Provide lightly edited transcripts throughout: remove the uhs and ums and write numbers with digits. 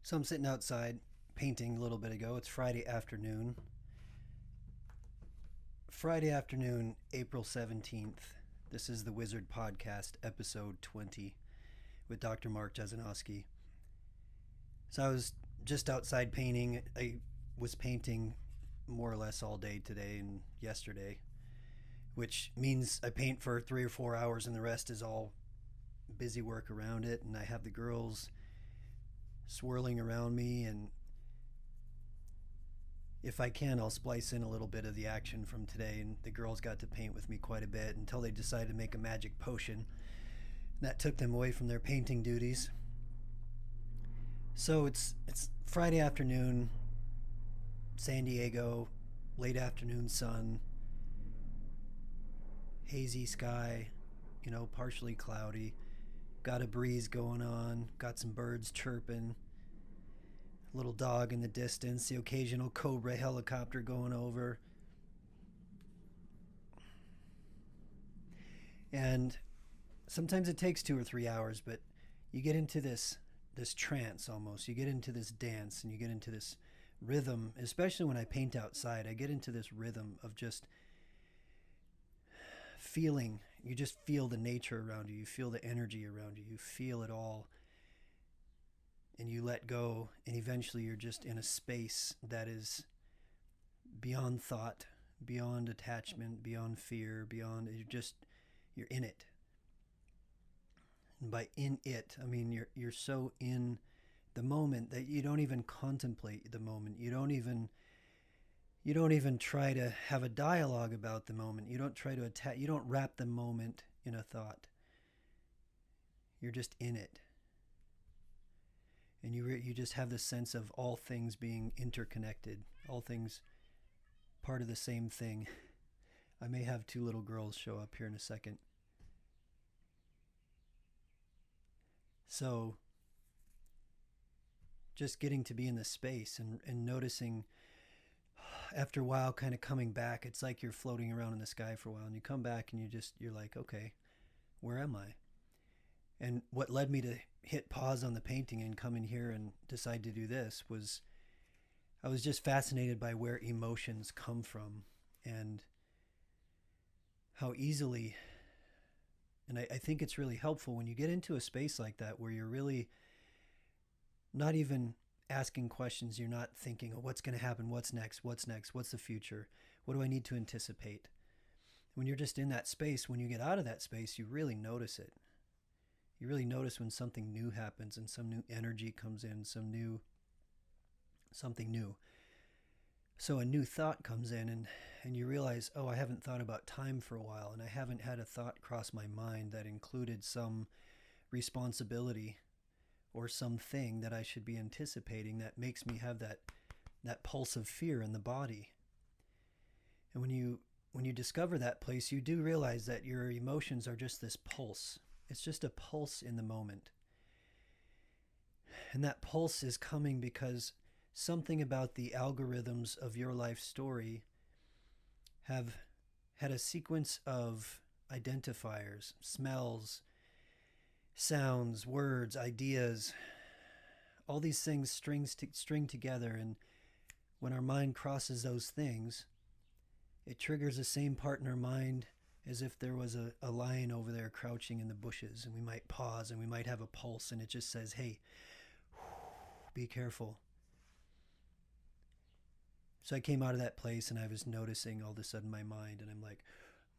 So I'm sitting outside painting a little bit ago. It's Friday afternoon. Friday afternoon, April 17th. This is the Wizard Podcast, episode 20, with Dr. Mark Jesinoski. So I was just outside painting. I was painting more or less all day today and yesterday, which means I paint for 3 or 4 hours and the rest is all busy work around it. And I have the girls swirling around me, and if I can, I'll splice in a little bit of the action from today. And the girls got to paint with me quite a bit until they decided to make a magic potion. That took them away from their painting duties. So it's Friday afternoon, San Diego, late afternoon sun, hazy sky, partially cloudy. Got a breeze going on, got some birds chirping, a little dog in the distance, the occasional Cobra helicopter going over. And sometimes it takes 2 or 3 hours, but you get into this trance almost. You get into this dance and you get into this rhythm, especially when I paint outside. I get into this rhythm of just feeling. You just feel the nature around you. You feel the energy around you. You feel it all. And you let go. And eventually you're just in a space that is beyond thought, beyond attachment, beyond fear, beyond, you're in it. And by in it, I mean you're so in the moment that you don't even contemplate the moment. You don't even try to have a dialogue about the moment. You don't try to you don't wrap the moment in a thought. You're just in it. And you just have this sense of all things being interconnected, all things part of the same thing. I may have 2 little girls show up here in a second. So just getting to be in this space and noticing, after a while, kind of coming back. It's like you're floating around in the sky for a while, and you come back and you're like, okay, where am I? And what led me to hit pause on the painting and come in here and decide to do this was I was just fascinated by where emotions come from and how easily, and I think it's really helpful when you get into a space like that where you're really not even asking questions. You're not thinking, oh, what's going to happen? What's next? What's the future? What do I need to anticipate? When you're just in that space, when you get out of that space, you really notice it. You really notice when something new happens and some new energy comes in, something new. So a new thought comes in and you realize, oh, I haven't thought about time for a while, and I haven't had a thought cross my mind that included some responsibility or something that I should be anticipating that makes me have that pulse of fear in the body. And when you discover that place, you do realize that your emotions are just this pulse. It's just a pulse in the moment. And that pulse is coming because something about the algorithms of your life story have had a sequence of identifiers, smells, sounds, words, ideas, all these things string together. And when our mind crosses those things, it triggers the same part in our mind as if there was a lion over there crouching in the bushes, and we might pause and we might have a pulse, and it just says, hey, be careful. So I came out of that place and I was noticing all of a sudden my mind, and I'm like,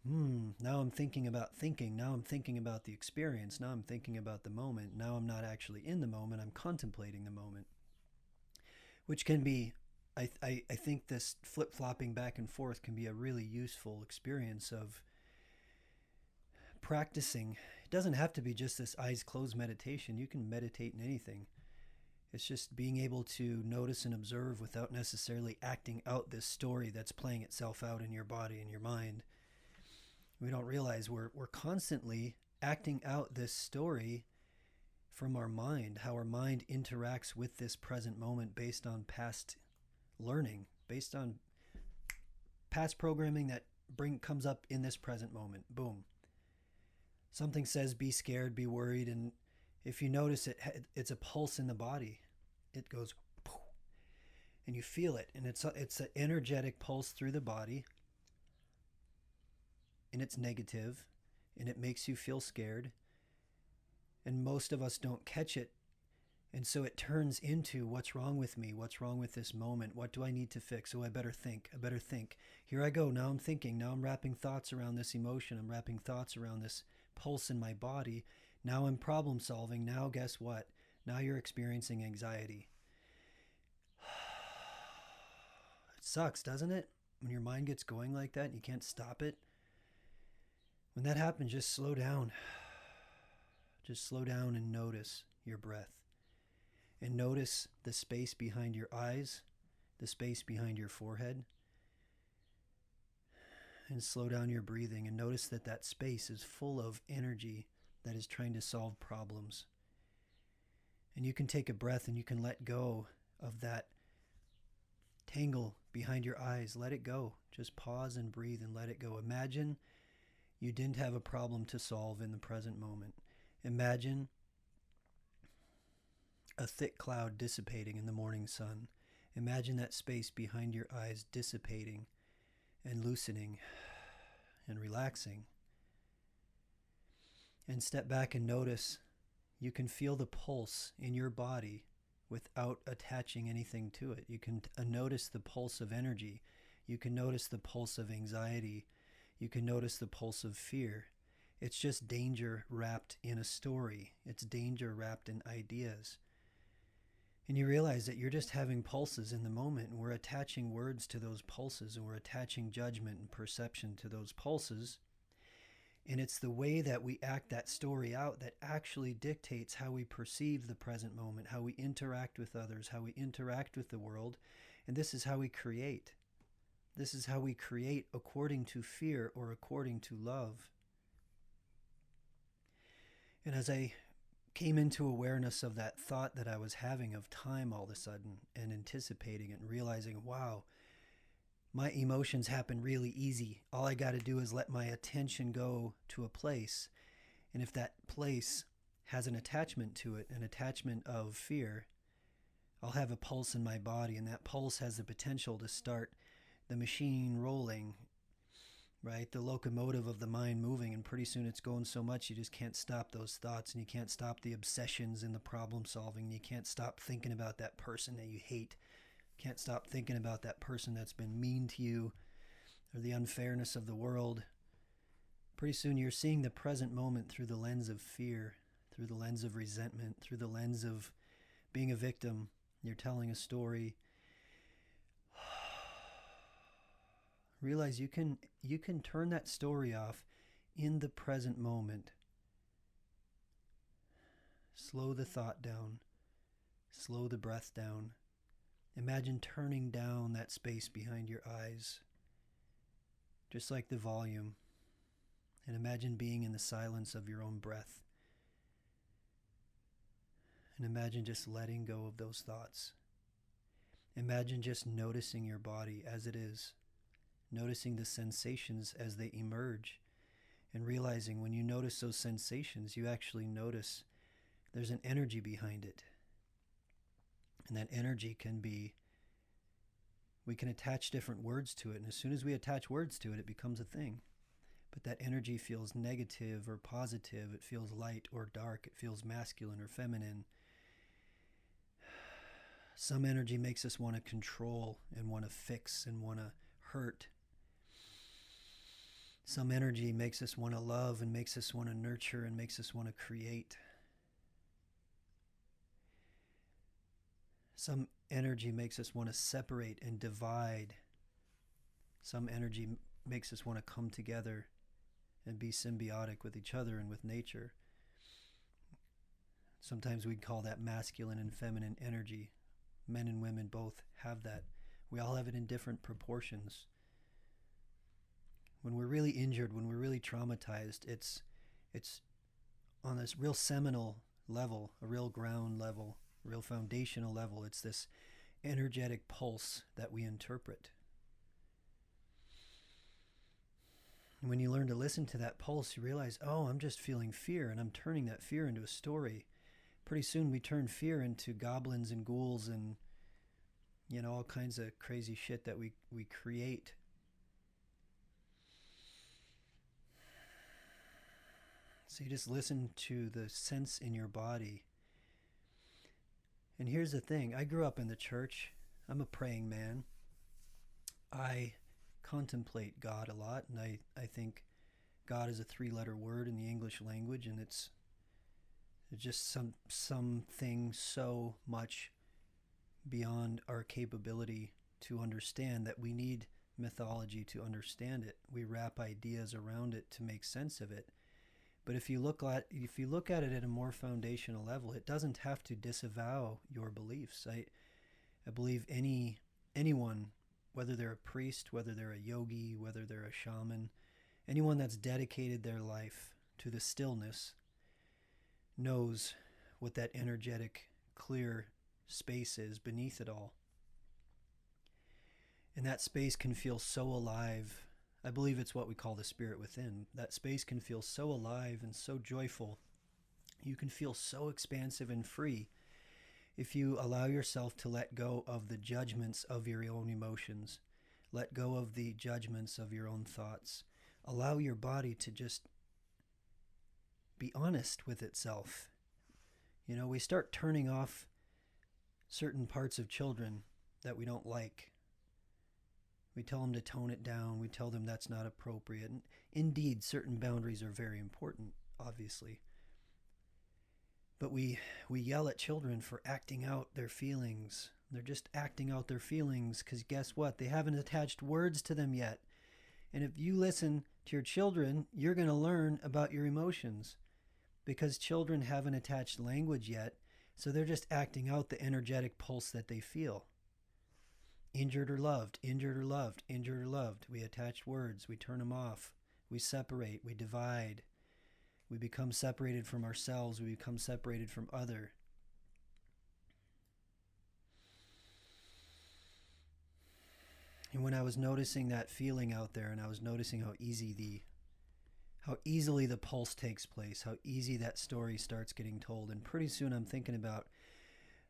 now I'm thinking about thinking. Now I'm thinking about the experience. Now I'm thinking about the moment. Now I'm not actually in the moment. I'm contemplating the moment, which can be, I think this flip-flopping back and forth can be a really useful experience of practicing. It doesn't have to be just this eyes closed meditation. You can meditate in anything. It's just being able to notice and observe without necessarily acting out this story that's playing itself out in your body and your mind. We don't realize we're constantly acting out this story from our mind, how our mind interacts with this present moment based on past learning, based on past programming that comes up in this present moment. Boom. Something says be scared, be worried, and if you notice it, it's a pulse in the body. It goes, and you feel it, and it's an energetic pulse through the body, and it's negative, and it makes you feel scared, and most of us don't catch it. And so it turns into, what's wrong with me? What's wrong with this moment? What do I need to fix? Oh, I better think. Here I go. Now I'm thinking. Now I'm wrapping thoughts around this emotion. I'm wrapping thoughts around this pulse in my body. Now I'm problem solving. Now guess what? Now you're experiencing anxiety. It sucks, doesn't it? When your mind gets going like that and you can't stop it. When that happens, just slow down. Just slow down and notice your breath. And notice the space behind your eyes, the space behind your forehead. And slow down your breathing and notice that that space is full of energy that is trying to solve problems. And you can take a breath and you can let go of that tangle behind your eyes. Let it go. Just pause and breathe and let it go. Imagine you didn't have a problem to solve in the present moment. Imagine a thick cloud dissipating in the morning sun. Imagine that space behind your eyes dissipating and loosening and relaxing. And step back and notice you can feel the pulse in your body without attaching anything to it. You can notice the pulse of energy. You can notice the pulse of anxiety. You can notice the pulse of fear. It's just danger wrapped in a story. It's danger wrapped in ideas. And you realize that you're just having pulses in the moment, and we're attaching words to those pulses, and we're attaching judgment and perception to those pulses. And it's the way that we act that story out that actually dictates how we perceive the present moment, how we interact with others, how we interact with the world. And this is how we create. This is how we create according to fear or according to love. And as I came into awareness of that thought that I was having of time all of a sudden and anticipating it and realizing, wow, my emotions happen really easy. All I got to do is let my attention go to a place. And if that place has an attachment to it, an attachment of fear, I'll have a pulse in my body, and that pulse has the potential to start the machine rolling, right? The locomotive of the mind moving, and pretty soon it's going so much you just can't stop those thoughts, and you can't stop the obsessions and the problem solving, and you can't stop thinking about that person that you hate. Can't stop thinking about that person that's been mean to you, or the unfairness of the world. Pretty soon you're seeing the present moment through the lens of fear, through the lens of resentment, through the lens of being a victim. You're telling a story. Realize you can turn that story off in the present moment. Slow the thought down. Slow the breath down. Imagine turning down that space behind your eyes, just like the volume. And imagine being in the silence of your own breath. And imagine just letting go of those thoughts. Imagine just noticing your body as it is. Noticing the sensations as they emerge. And realizing when you notice those sensations, you actually notice there's an energy behind it. And that energy can be, we can attach different words to it. And as soon as we attach words to it, it becomes a thing. But that energy feels negative or positive. It feels light or dark. It feels masculine or feminine. Some energy makes us want to control and want to fix and want to hurt. Some energy makes us want to love and makes us want to nurture and makes us want to create. Some energy makes us want to separate and divide. Some energy makes us want to come together and be symbiotic with each other and with nature. Sometimes we'd call that masculine and feminine energy. Men and women both have that. We all have it in different proportions. When we're really injured, when we're really traumatized, it's on this real seminal level, a real ground level, real foundational level. It's this energetic pulse that we interpret. And when you learn to listen to that pulse, you realize, oh, I'm just feeling fear, and I'm turning that fear into a story. pretty soon we turn fear into goblins and ghouls and, all kinds of crazy shit that we create. So you just listen to the sense in your body. And here's the thing. I grew up in the church. I'm a praying man. I contemplate God a lot, and I think God is a 3-letter word in the English language, and it's just something so much beyond our capability to understand that we need mythology to understand it. We wrap ideas around it to make sense of it. But if you look at it at a more foundational level, it doesn't have to disavow your beliefs. I believe anyone, whether they're a priest, whether they're a yogi, whether they're a shaman, anyone that's dedicated their life to the stillness knows what that energetic, clear space is beneath it all. And that space can feel so alive. I believe it's what we call the spirit within. That space can feel so alive and so joyful. You can feel so expansive and free if you allow yourself to let go of the judgments of your own emotions, let go of the judgments of your own thoughts. Allow your body to just be honest with itself. We start turning off certain parts of children that we don't like. We tell them to tone it down. We tell them that's not appropriate. And indeed, certain boundaries are very important, obviously. But we yell at children for acting out their feelings. They're just acting out their feelings because guess what? They haven't attached words to them yet. And if you listen to your children, you're going to learn about your emotions because children haven't attached language yet. So they're just acting out the energetic pulse that they feel. Injured or loved, injured or loved, injured or loved. We attach words, we turn them off, we separate, we divide. We become separated from ourselves, we become separated from other. And when I was noticing that feeling out there, and I was noticing how easily the pulse takes place, how easy that story starts getting told, and pretty soon I'm thinking about,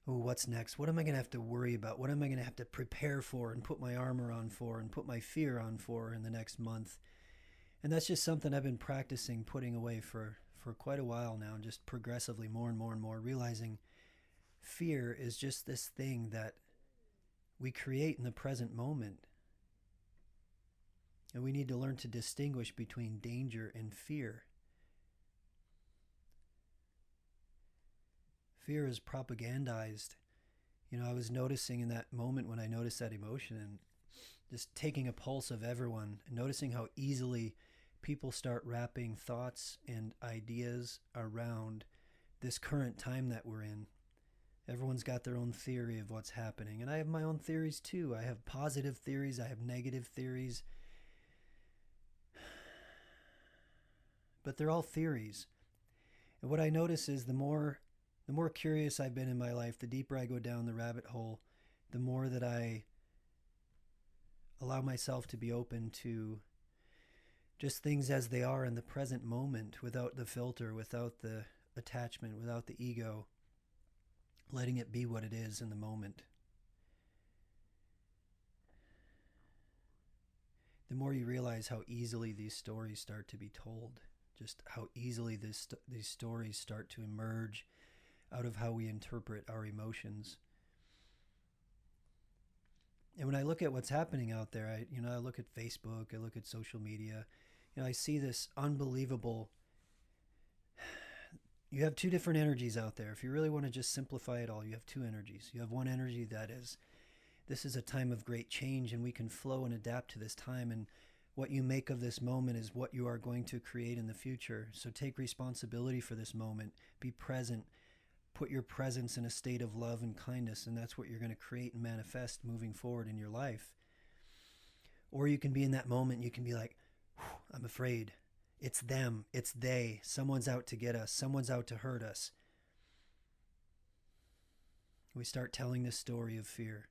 what's next? What am I going to have to worry about? What am I going to have to prepare for and put my armor on for and put my fear on for in the next month? And that's just something I've been practicing putting away for quite a while now, just progressively more and more and more, realizing fear is just this thing that we create in the present moment. And we need to learn to distinguish between danger and fear. Fear is propagandized. I was noticing in that moment when I noticed that emotion and just taking a pulse of everyone, and noticing how easily people start wrapping thoughts and ideas around this current time that we're in. Everyone's got their own theory of what's happening. And I have my own theories too. I have positive theories. I have negative theories. But they're all theories. And what I notice is the more curious I've been in my life, the deeper I go down the rabbit hole, the more that I allow myself to be open to just things as they are in the present moment, without the filter, without the attachment, without the ego, letting it be what it is in the moment. The more you realize how easily these stories start to be told, just how easily these stories start to emerge out of how we interpret our emotions. And when I look at what's happening out there, I look at Facebook, I look at social media, I see this unbelievable. You have two different energies out there. If you really want to just simplify it all, you have two energies. You have one energy that is, this is a time of great change and we can flow and adapt to this time, and what you make of this moment is what you are going to create in the future. So take responsibility for this moment, be present, put your presence in a state of love and kindness, and that's what you're going to create and manifest moving forward in your life. Or you can be in that moment, you can be like, I'm afraid. It's them. It's they. Someone's out to get us. Someone's out to hurt us. We start telling this story of fear.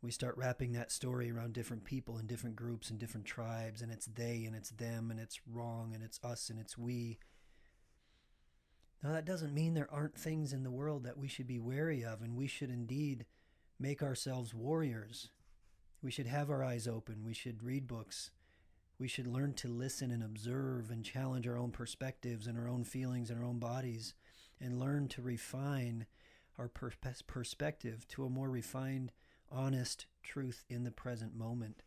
We start wrapping that story around different people and different groups and different tribes, and it's they and it's them and it's wrong and it's us and it's we. Now, that doesn't mean there aren't things in the world that we should be wary of, and we should indeed make ourselves warriors. We should have our eyes open. We should read books. We should learn to listen and observe and challenge our own perspectives and our own feelings and our own bodies, and learn to refine our perspective to a more refined, honest truth in the present moment.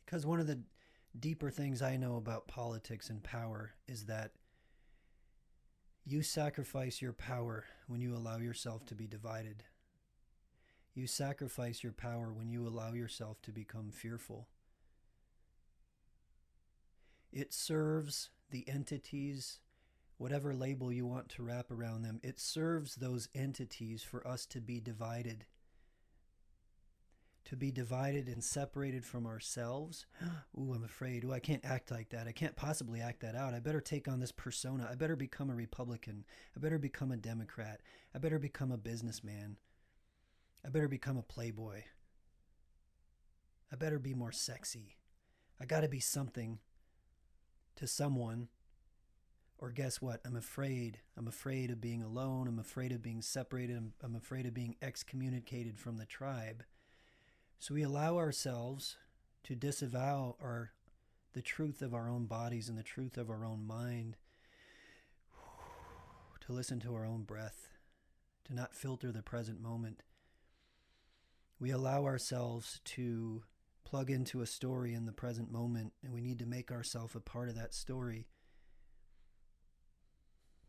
Because one of the deeper things I know about politics and power is that you sacrifice your power when you allow yourself to be divided. You sacrifice your power when you allow yourself to become fearful. It serves the entities, whatever label you want to wrap around them, it serves those entities for us to be divided. To be divided and separated from ourselves. Ooh, I'm afraid. Ooh, I can't act like that. I can't possibly act that out. I better take on this persona. I better become a Republican. I better become a Democrat. I better become a businessman. I better become a playboy. I better be more sexy. I gotta be something to someone. Or guess what? I'm afraid. I'm afraid of being alone. I'm afraid of being separated. I'm afraid of being excommunicated from the tribe. So we allow ourselves to disavow the truth of our own bodies and the truth of our own mind, to listen to our own breath, to not filter the present moment. We allow ourselves to plug into a story in the present moment, and we need to make ourselves a part of that story.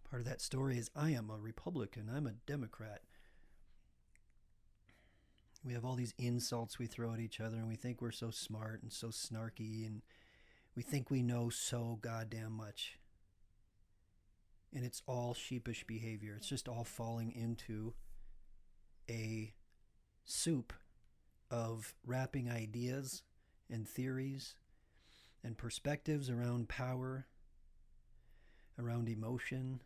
Part of that story is, I am a Republican, I'm a Democrat. We have all these insults we throw at each other, and we think we're so smart and so snarky, and we think we know so goddamn much. And it's all sheepish behavior. It's just all falling into a soup of wrapping ideas and theories and perspectives around power, around emotion,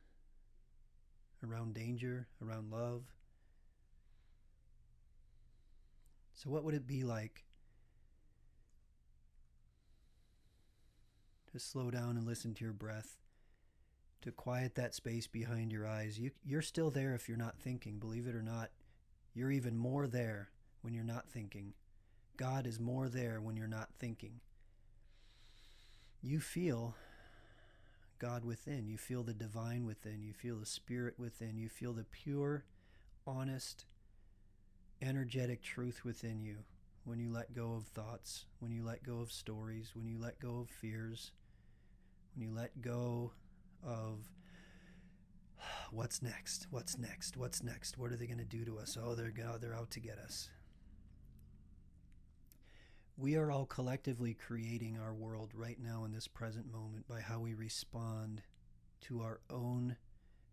around danger, around love. So what would it be like to slow down and listen to your breath, to quiet that space behind your eyes? You're still there if you're not thinking. Believe it or not, you're even more there when you're not thinking. God is more there when you're not thinking. You feel God within. You feel the divine within. You feel the spirit within. You feel the pure, honest, energetic truth within you when you let go of thoughts, when you let go of stories, when you let go of fears, when you let go of what's next, what are they going to do to us? Oh, they're out to get us. We are all collectively creating our world right now in this present moment by how we respond to our own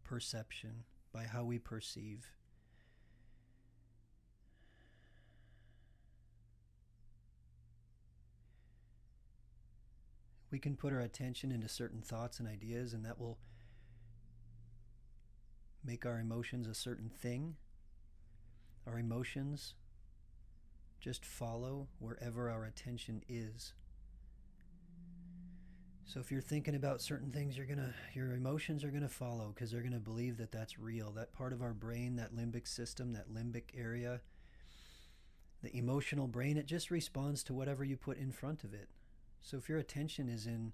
perception, by how we perceive. We can put our attention into certain thoughts and ideas, and that will make our emotions a certain thing. Our emotions just follow wherever our attention is. So if you're thinking about certain things, your emotions are going to follow, because they're going to believe that that's real. That part of our brain, that limbic system, that limbic area, the emotional brain, it just responds to whatever you put in front of it. So if your attention is in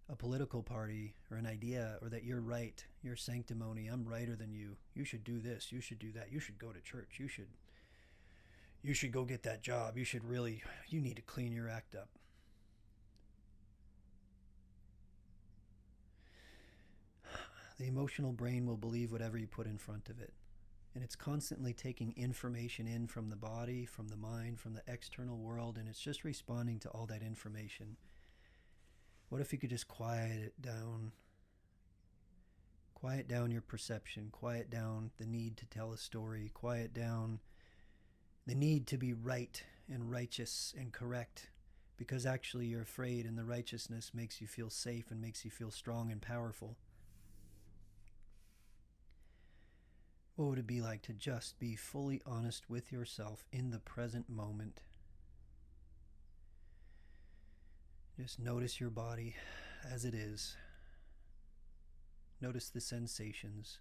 a political party or an idea, or that you're right, you're sanctimony, I'm righter than you, you should do this, you should do that, you should go to church, you should go get that job, you need to clean your act up. The emotional brain will believe whatever you put in front of it. And it's constantly taking information in from the body, from the mind, from the external world, and it's just responding to all that information. What if you could just quiet it down? Quiet down your perception, quiet down the need to tell a story, quiet down the need to be right and righteous and correct, because actually you're afraid, and the righteousness makes you feel safe and makes you feel strong and powerful. What would it be like to just be fully honest with yourself in the present moment? Just notice your body as it is. Notice the sensations.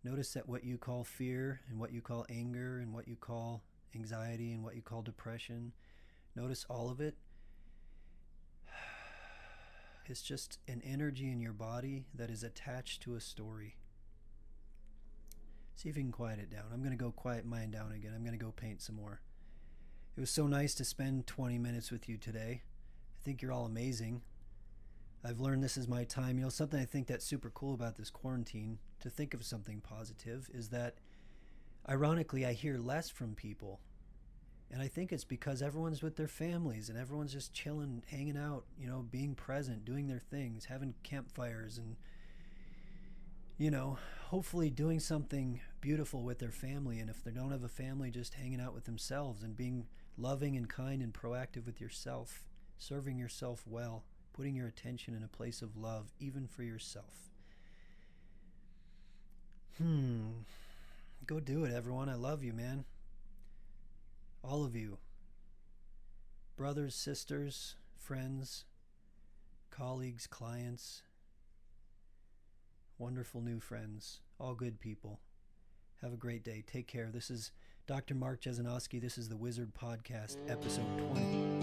Notice that what you call fear and what you call anger and what you call anxiety and what you call depression, notice all of it. It's just an energy in your body that is attached to a story. See if you can quiet it down. I'm going to go quiet mine down again. I'm going to go paint some more. It was so nice to spend 20 minutes with you today. I think you're all amazing. I've learned this is my time. You know, something I think that's super cool about this quarantine, to think of something positive, is that ironically I hear less from people. And I think it's because everyone's with their families and everyone's just chilling, hanging out, you know, being present, doing their things, having campfires and, you know, hopefully doing something beautiful with their family. And if they don't have a family, just hanging out with themselves and being loving and kind and proactive with yourself, serving yourself well, putting your attention in a place of love, even for yourself. Go do it, everyone. I love you, man. All of you. Brothers, sisters, friends, colleagues, clients, wonderful new friends, all good people. Have a great day. Take care. This is Dr. Mark Jesinoski. This is the Wizard Podcast, episode 20.